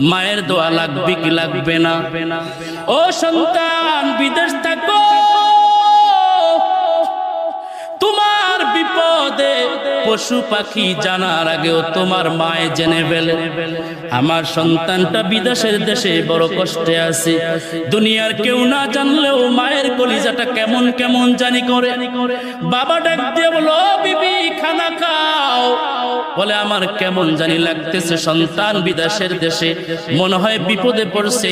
মায়ের দোয়া লাগবে কি লাগবে না? ও সন্তান, বিদেশ থাকো, তোমার বিপদে পশু পাখি জানার আগেও তোমার মায়ে জেনে ফেলে আমার সন্তানটা বিদেশের দেশে বড় কষ্টে আছে। দুনিয়ার কেউ না জানলেও মায়ের কলিজাটা কেমন কেমন জানি করে। বাবা ডাক দিয়ে বলো, বিবি খানা খাও। বলে আমার কেমন জানি লাগতেছে, সন্তান বিদেশের দেশে, মনে হয় বিপদে পড়ছে।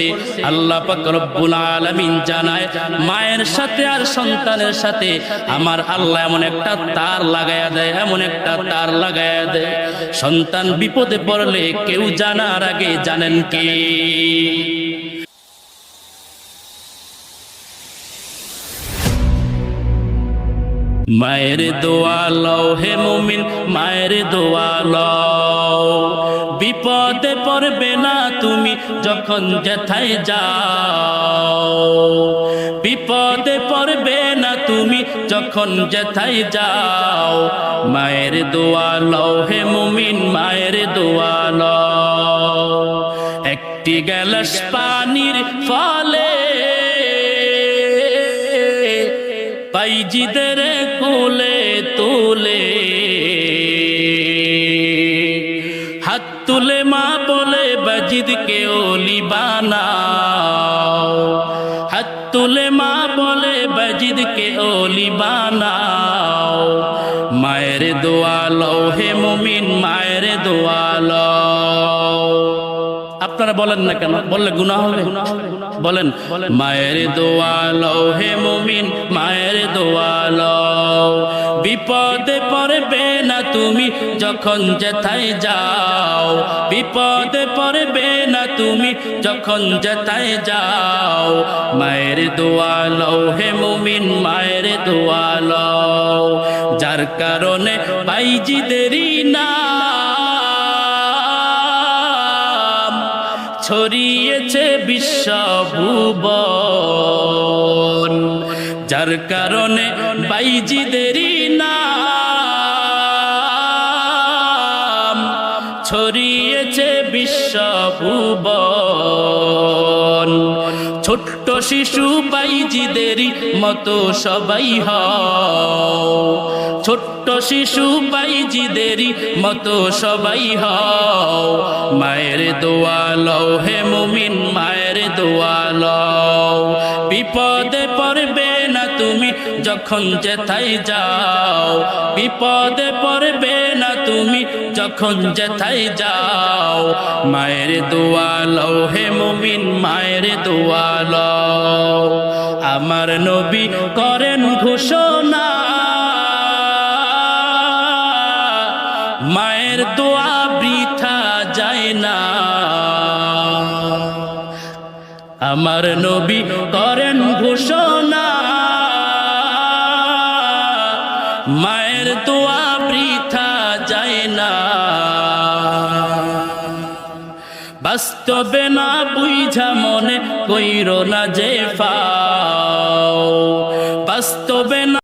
আল্লাহ পাক রব্বুল আলামিন জানায়, মায়ের সাথে আর সন্তানের সাথে আমার আল্লাহ এমন একটা তার লাগায়া দেয়, এমন একটা তার লাগায়া দেয়, সন্তান বিপদে পড়লে কেউ জানার আগে জানেন কে? মায়ের দোয়া লও হে মুমিন, মায়ের দোয়া লও। বিপদে পড়বে না তুমি যখন যেথায় যাও, বিপদে পড়বে না তুমি যখন যেথায় যাও। মায়ের দোয়া লও হে মুমিন, মায়ের দোয়া লও। একটি গ্লাস পানির ফলে বাইজিদের কোলে তুলে, হাত তুলে মা বলে বাজিদকে ওলি বানাও, হাত তুলে মা বলে বাজিদকে ওলি বানাও। মায়ের দোয়া লও হে মুমিন, মায়ের দোয়া লও। আপনারা বলেন না কেন? বললে গুনাহ হবে। বলেন, মায়ের দোয়া লও হে মুমিন, মায়ের দোয়া লও। বিপদে পড়বে না তুমি যখন যেথায় যাও, বিপদে পড়বে না তুমি যখন যেথায় যাও। মায়ের দোয়া লও হে মুমিন, মায়ের দোয়া লও। যার কারণে বাইজিদেরই নাম ছড়িয়েছে বিশ্বভুবন, যার কারণে বাইজিদেরই নাম ছড়িয়েছে বিশ্বভুবন। ছোট্ট শিশু বাইজিদেরই মতো সবাই হও, ছোট্ট শিশু বাইজিদেরই মতো সবাই হও। মায়ের দোয়া লও হে মুমিন, মায়ের দোয়া লও। বিপদে পড়বে না তুমি যখন যেথায় যাও, বিপদে পড়বে না তুমি যখন যেথায় যাও। মায়ের দোয়া লও হে মুমিন, মায়ের দোয়া লও। আমার নবী করেন ঘোষণা, মায়ের দোয়া বৃথা যায় না। আমার নবী করেন ঘোষণা, মায়ের দোয়া বৃথা যায় না। বাস্তবে না বুঝা মনে কইরো না যে ফাও, বাস্তবে না